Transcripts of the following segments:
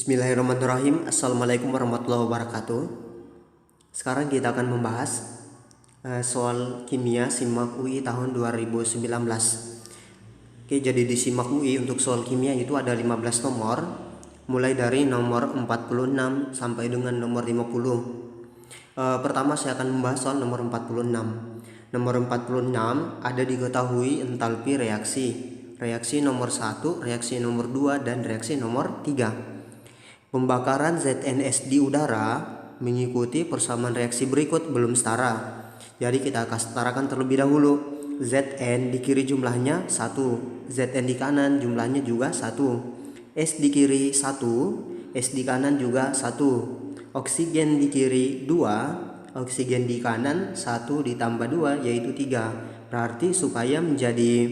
Bismillahirrahmanirrahim. Assalamualaikum warahmatullahi wabarakatuh. Sekarang kita akan membahas soal kimia SIMAK UI tahun 2019. Oke, jadi di SIMAK UI untuk soal kimia itu ada 15 nomor, mulai dari nomor 46 sampai dengan nomor 50. Pertama saya akan membahas soal nomor 46. Nomor 46 ada diketahui entalpi reaksi nomor 1, reaksi nomor 2, dan reaksi nomor 3. Pembakaran ZNS di udara mengikuti persamaan reaksi berikut belum setara. Jadi kita akan setarakan terlebih dahulu. Zn di kiri jumlahnya 1, Zn di kanan jumlahnya juga 1. S di kiri 1, S di kanan juga 1. Oksigen di kiri 2, oksigen di kanan 1 ditambah 2 yaitu 3. Berarti supaya menjadi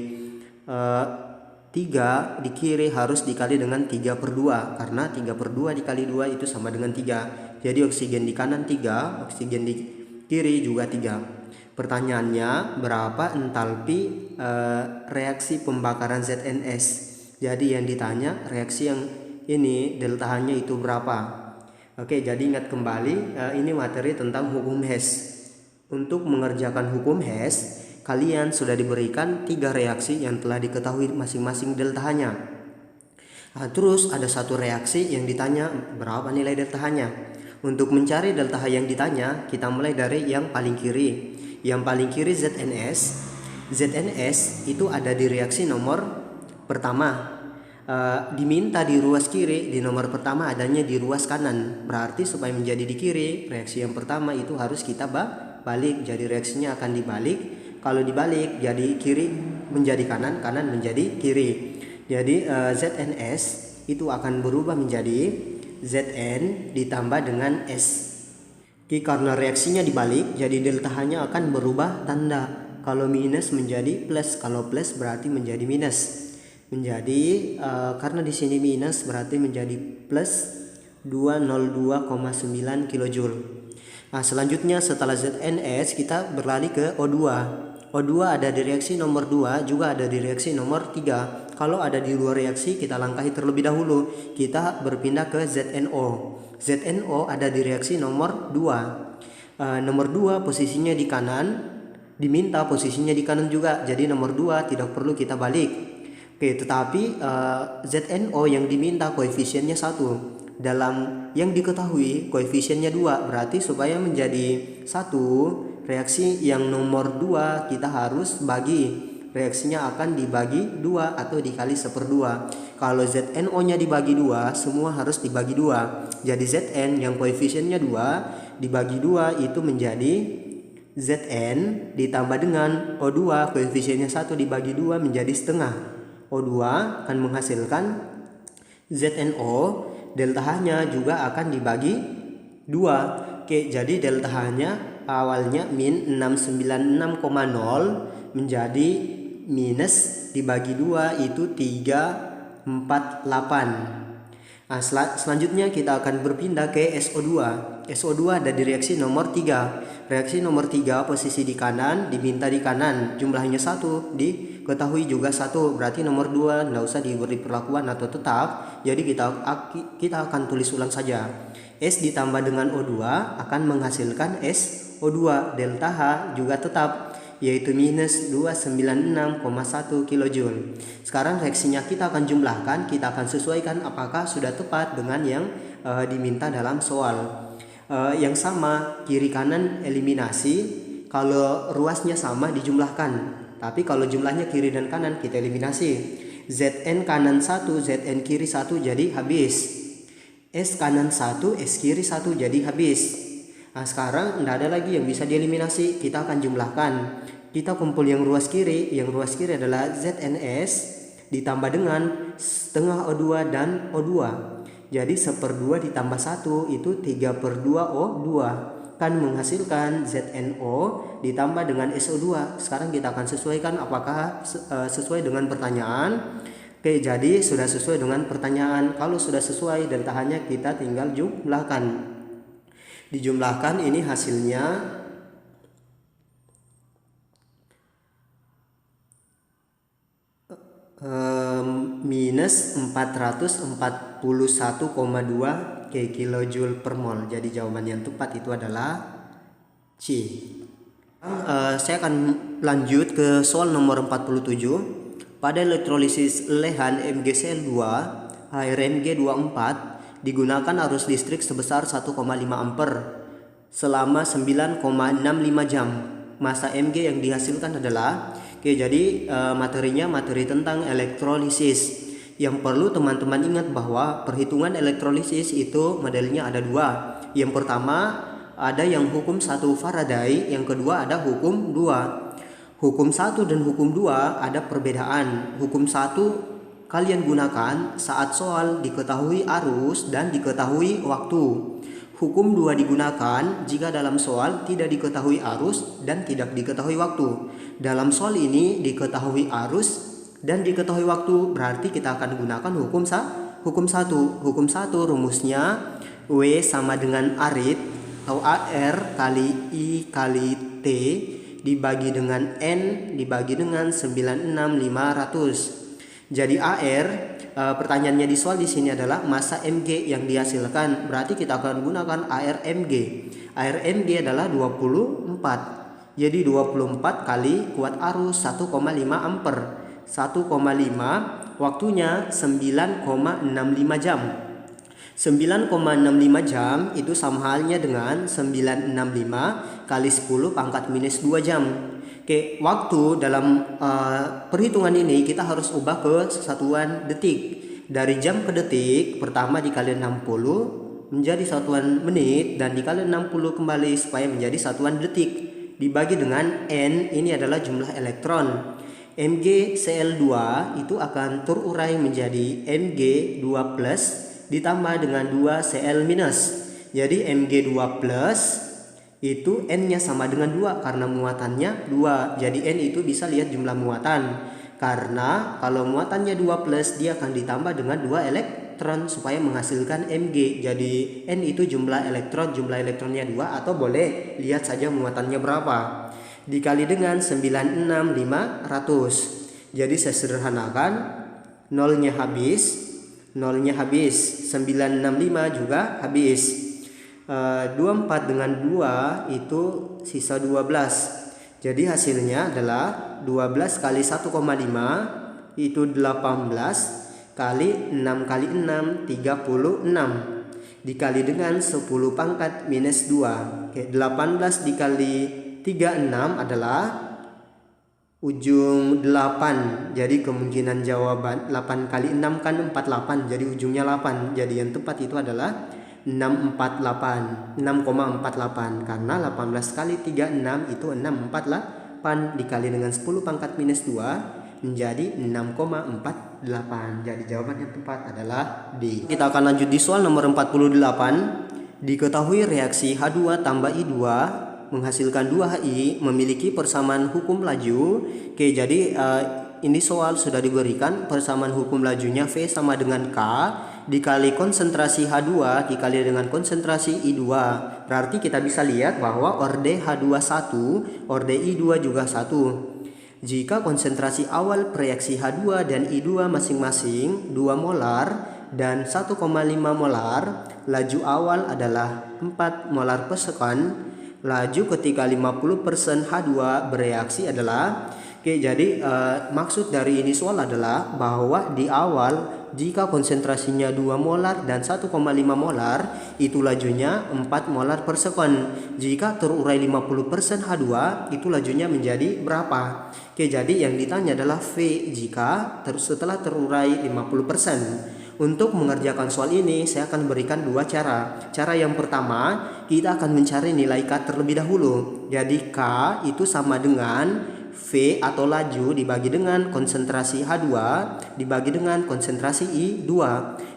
3 di kiri harus dikali dengan 3/2, karena 3/2 dikali 2 itu sama dengan 3. Jadi oksigen di kanan 3, oksigen di kiri juga 3. Pertanyaannya, berapa entalpi reaksi pembakaran ZNS? Jadi yang ditanya reaksi yang ini delta H-nya itu berapa? Oke, jadi ingat kembali ini materi tentang hukum Hess. Untuk mengerjakan hukum Hess, kalian sudah diberikan 3 reaksi yang telah diketahui masing-masing delta H-nya. Terus ada satu reaksi yang ditanya berapa nilai delta H-nya. Untuk mencari delta H yang ditanya, kita mulai dari yang paling kiri. Yang paling kiri ZNS. ZNS itu ada di reaksi nomor pertama. Diminta di ruas kiri, di nomor pertama adanya di ruas kanan. Berarti supaya menjadi di kiri, reaksi yang pertama itu harus kita balik. Jadi reaksinya akan dibalik. Kalau dibalik jadi kiri menjadi kanan, kanan menjadi kiri. Jadi ZNS itu akan berubah menjadi Zn ditambah dengan S. Karena reaksinya dibalik, jadi delta H-nya akan berubah tanda. Kalau minus menjadi plus, kalau plus berarti menjadi minus. Menjadi karena di sini minus berarti menjadi plus 202,9 kJ. Selanjutnya setelah ZNS kita beralih ke O2. O2 ada di reaksi nomor 2, juga ada di reaksi nomor 3. Kalau ada di dua reaksi kita langkahi terlebih dahulu. Kita berpindah ke ZNO. ZNO ada di reaksi nomor 2. Nomor 2 posisinya di kanan, diminta posisinya di kanan juga. Jadi nomor 2 tidak perlu kita balik. Oke, tetapi ZNO yang diminta koefisiennya 1. Dalam yang diketahui koefisiennya 2, berarti supaya menjadi 1, reaksi yang nomor 2 kita harus bagi. Reaksinya akan dibagi 2 atau dikali 1/2. Kalau ZNO nya dibagi 2, semua harus dibagi 2. Jadi Zn yang koefisiennya 2 dibagi 2 itu menjadi Zn ditambah dengan O2 koefisiennya 1 dibagi 2 menjadi setengah. O2 akan menghasilkan ZNO, delta H-nya juga akan dibagi 2. Oke, jadi delta H-nya awalnya min 696,0 menjadi minus dibagi 2 itu 348. Selanjutnya kita akan berpindah ke SO2. SO2 ada di reaksi nomor 3. Reaksi nomor 3 posisi di kanan, diminta di kanan, jumlahnya 1, diketahui juga 1. Berarti nomor 2 tidak usah diberi perlakuan atau tetap. Jadi kita akan tulis ulang saja. S ditambah dengan O2 akan menghasilkan SO2. Delta H juga tetap, yaitu minus 296,1 kJ. Sekarang reaksinya kita akan jumlahkan, kita akan sesuaikan apakah sudah tepat dengan yang diminta dalam soal. Yang sama kiri kanan eliminasi, kalau ruasnya sama dijumlahkan. Tapi kalau jumlahnya kiri dan kanan kita eliminasi. Zn kanan 1, Zn kiri 1 jadi habis. S kanan 1, S kiri 1 jadi habis. Sekarang tidak ada lagi yang bisa dieliminasi, kita akan jumlahkan. Kita kumpul yang ruas kiri adalah ZNS ditambah dengan setengah O2 dan O2. Jadi 1/2 ditambah 1 itu 3/2 O2 kan menghasilkan ZNO ditambah dengan SO2. Sekarang kita akan sesuaikan apakah sesuai dengan pertanyaan. Oke, jadi sudah sesuai dengan pertanyaan. Kalau sudah sesuai delta H-nya kita tinggal jumlahkan. Dijumlahkan ini hasilnya minus 441,2 kilojoule per mol. Jadi jawaban yang tepat itu adalah C. Saya akan lanjut ke soal nomor 47. Pada elektrolisis lelehan MgCl2 HRMg24 digunakan arus listrik sebesar 1,5 ampere selama 9,65 jam. Massa Mg yang dihasilkan adalah jadi materinya materi tentang elektrolisis. Yang perlu teman-teman ingat bahwa perhitungan elektrolisis itu modelnya ada dua. Yang pertama ada yang hukum 1 Faraday, yang kedua ada hukum 2. Hukum 1 dan hukum 2 ada perbedaan. Hukum 1 kalian gunakan saat soal diketahui arus dan diketahui waktu. Hukum 2 digunakan jika dalam soal tidak diketahui arus dan tidak diketahui waktu. Dalam soal ini diketahui arus dan diketahui waktu, berarti kita akan gunakan hukum 1. Hukum 1 rumusnya W sama dengan arit atau AR kali I kali T dibagi dengan N dibagi dengan 96500. Jadi AR, pertanyaannya di soal di sini adalah massa Mg yang dihasilkan. Berarti kita akan gunakan ARMG. ARMG adalah 24. Jadi 24 kali kuat arus 1,5 ampere. 1,5 waktunya 9,65 jam. 9,65 jam itu sama halnya dengan 965 kali 10 pangkat minus 2 jam. Oke, waktu dalam perhitungan ini kita harus ubah ke satuan detik. Dari jam ke detik, pertama dikali 60 menjadi satuan menit dan dikali 60 kembali supaya menjadi satuan detik. Dibagi dengan N, ini adalah jumlah elektron. MgCl2 itu akan terurai menjadi Mg2+ ditambah dengan 2Cl-. Jadi Mg2+ itu N-nya sama dengan 2 karena muatannya 2. Jadi N itu bisa lihat jumlah muatan. Karena kalau muatannya 2+, dia akan ditambah dengan 2 elektron supaya menghasilkan Mg. Jadi N itu jumlah elektronnya 2 atau boleh lihat saja muatannya berapa. Dikali dengan 96500. Jadi saya sederhanakan, nolnya habis, 965 juga habis. 24 dengan 2 itu sisa 12. Jadi hasilnya adalah 12 kali 1,5 itu 18 kali 6 kali 6 36 dikali dengan 10 pangkat minus 2. Oke, 18 dikali 36 adalah ujung 8. Jadi kemungkinan jawaban 8 kali 6 kan 48. Jadi ujungnya 8. Jadi yang tepat itu adalah 6,48 karena 18 kali 36 itu 648 dikali dengan 10 pangkat minus 2 menjadi 6,48. Jadi jawaban yang tepat adalah D. Kita akan lanjut di soal nomor 48. Diketahui reaksi H2 tambah I2 menghasilkan 2HI memiliki persamaan hukum laju. Oke, jadi ini soal sudah diberikan persamaan hukum lajunya V sama dengan K dikali konsentrasi H2 dikali dengan konsentrasi I2. Berarti kita bisa lihat bahwa orde H2 1, orde I2 juga 1. Jika konsentrasi awal reaksi H2 dan I2 masing-masing 2 molar dan 1,5 molar, laju awal adalah 4 molar per sekon. Laju ketika 50% H2 bereaksi adalah jadi maksud dari ini soal adalah bahwa di awal jika konsentrasinya 2 molar dan 1,5 molar itu lajunya 4 molar per sekon. Jika terurai 50% H2 itu lajunya menjadi berapa? Jadi yang ditanya adalah V jika setelah terurai 50%. Untuk mengerjakan soal ini saya akan berikan dua cara. Cara yang pertama, kita akan mencari nilai K terlebih dahulu. Jadi K itu sama dengan V atau laju dibagi dengan konsentrasi H2 dibagi dengan konsentrasi I2.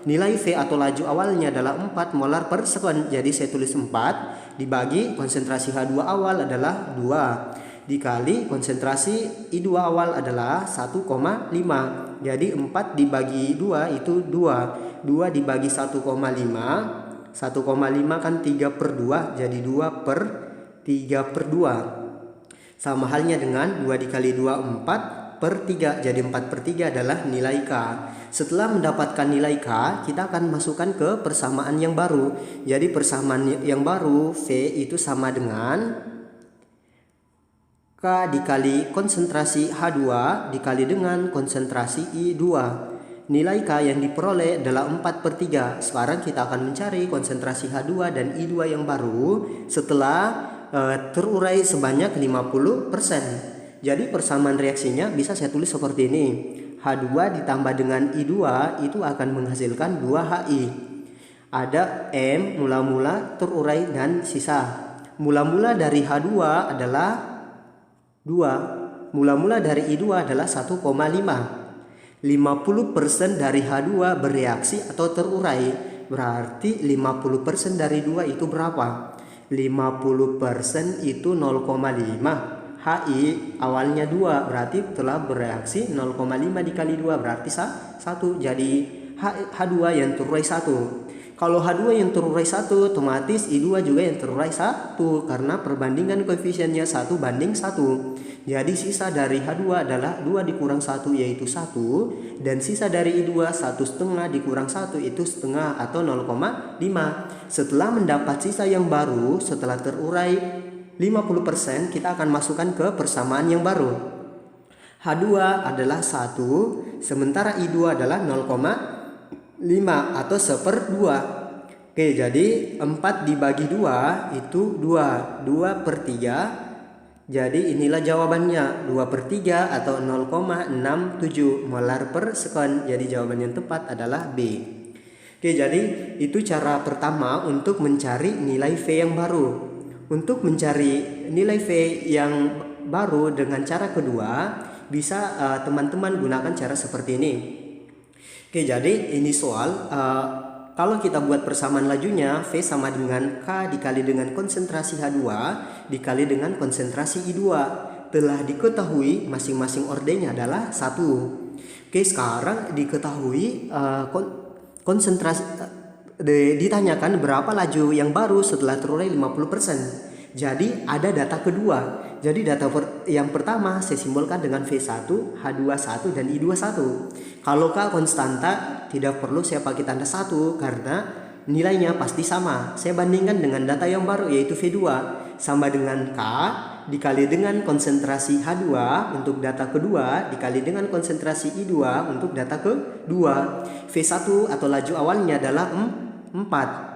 Nilai V atau laju awalnya adalah 4 molar per sekon. Jadi saya tulis 4 dibagi konsentrasi H2 awal adalah 2 dikali konsentrasi I2 awal adalah 1,5. Jadi 4 dibagi 2 itu 2. 2 dibagi 1,5. 1,5 kan 3/2. Jadi 2/3/2. Sama halnya dengan 2 dikali 2 4. per 3. Jadi 4 per 3 adalah nilai K. Setelah mendapatkan nilai K, kita akan masukkan ke persamaan yang baru. Jadi persamaan yang baru V itu sama dengan K dikali konsentrasi H2 dikali dengan konsentrasi I2. Nilai K yang diperoleh adalah 4 per 3. Sekarang kita akan mencari konsentrasi H2 dan I2 yang baru setelah terurai sebanyak 50%. Jadi persamaan reaksinya bisa saya tulis seperti ini. H2 ditambah dengan I2 itu akan menghasilkan 2HI. Ada M mula-mula terurai dan sisa. Mula-mula dari H2 adalah 2. Mula-mula dari I2 adalah 1,5. 50% dari H2 bereaksi atau terurai. Berarti 50% dari 2 itu berapa? 50% itu 0,5. HI awalnya 2, berarti telah bereaksi 0,5 dikali 2 berarti 1. Jadi H2 yang terurai 1. Kalau H2 yang terurai 1, otomatis I2 juga yang terurai 1 karena perbandingan koefisiennya 1 banding 1. Jadi sisa dari H2 adalah 2 dikurang 1 yaitu 1, dan sisa dari I2 1,5 dikurang 1 itu setengah atau 0,5. Setelah mendapat sisa yang baru, setelah terurai 50%, kita akan masukkan ke persamaan yang baru. H2 adalah 1, sementara I2 adalah 0,5 atau 1/2. Oke, jadi 4 dibagi 2 itu 2 per 3. Jadi inilah jawabannya, 2 per 3 atau 0,67 molar per sekon. Jadi jawaban yang tepat adalah B. Oke, jadi itu cara pertama untuk mencari nilai V yang baru. Untuk mencari nilai V yang baru dengan cara kedua, bisa teman-teman gunakan cara seperti ini. Oke, jadi ini soal kalau kita buat persamaan lajunya, V sama dengan K dikali dengan konsentrasi H2 dikali dengan konsentrasi I2. Telah diketahui masing-masing ordernya adalah 1. Oke, sekarang diketahui konsentrasi ditanyakan berapa laju yang baru setelah terurai 50%. Jadi ada data kedua. Jadi data yang pertama saya simbolkan dengan V1, H21 dan I21. Kalau K konstanta tidak perlu saya pakai tanda 1 karena nilainya pasti sama. Saya bandingkan dengan data yang baru yaitu V2 sama dengan K dikali dengan konsentrasi H2 untuk data kedua dikali dengan konsentrasi I2 untuk data kedua. V1 atau laju awalnya adalah 4.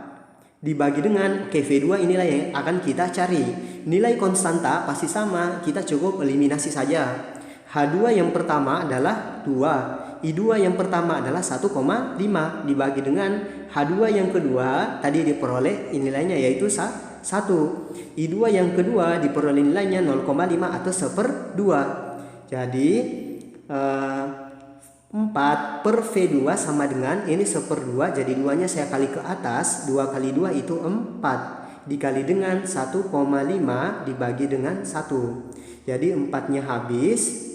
Dibagi dengan V2 inilah yang akan kita cari. Nilai konstanta pasti sama, kita cukup eliminasi saja. H2 yang pertama adalah 2. I2 yang pertama adalah 1,5 dibagi dengan H2 yang kedua tadi diperoleh nilainya yaitu 1. I2 yang kedua diperoleh nilainya 0,5 atau 1/2. Jadi 4 per V2 sama dengan ini 1/2, jadi 2-nya saya kali ke atas, 2 kali 2 itu 4 dikali dengan 1,5 dibagi dengan 1. Jadi 4-nya habis,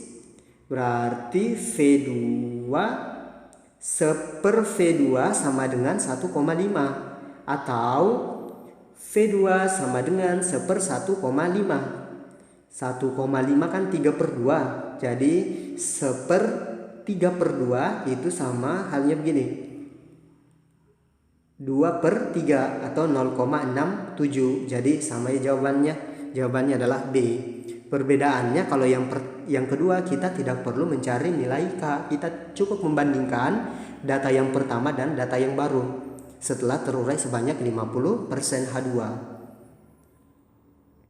berarti V2 1/V2 sama dengan 1,5 atau V2 sama dengan 1/1,5. 1,5 kan 3/2, jadi 3/2 itu sama halnya begini, 2 per 3 atau 0,67. Jadi sama ya jawabannya adalah B. Perbedaannya kalau yang kedua kita tidak perlu mencari nilai K, kita cukup membandingkan data yang pertama dan data yang baru setelah terurai sebanyak 50% H2.